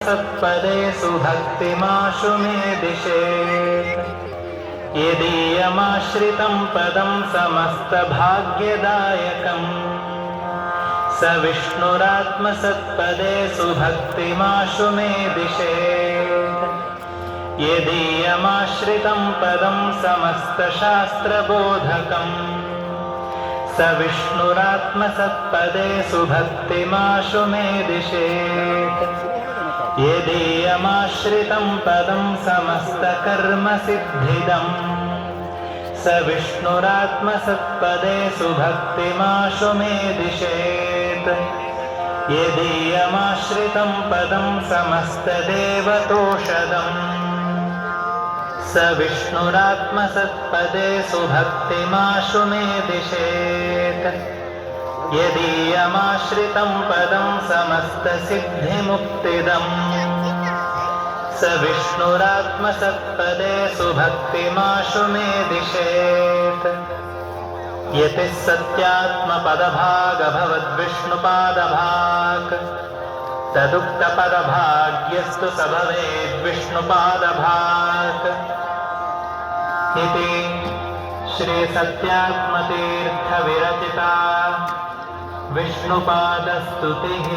सत्पदेषु भक्तिमाशु मे दिशेत् यदीयमाश्रितं पदं समस्तभाग्यदायकम् स विष्णुरात्मसत्पदेषु भक्तिमाशु मे दिशेत् यदीयमाश्रितं पदं समस्तशास्त्रबोधकम् स विष्णुरात्मसत्पदेषु भक्तिमाशु मे दिशेत् यदीयमाश्रितं पदं समस्तकर्मसिद्धिदम् स विष्णुरात्मसत्पदेषु भक्तिमाशु मे दिशेत् यदीयमाश्रितं पदं समस्तदेवतोषदम् स विष्णुरात्मसत्पदेषु भक्तिमाशु मे दिशेत् यदीयमाश्रितं पदं समस्तसिद्धिमुक्तिदम् स विष्णुरात्मसत्पदेषु भक्तिमाशु मे दिशेत् यतिः सत्यात्मपदभागभवद्विष्णुपादभाक् तदुक्तपदभाग्यस्तु स भवेद्विष्णुपादभाक् इति श्रीसत्यात्मतीर्थविरचिता विष्णुपादस्तुतिः।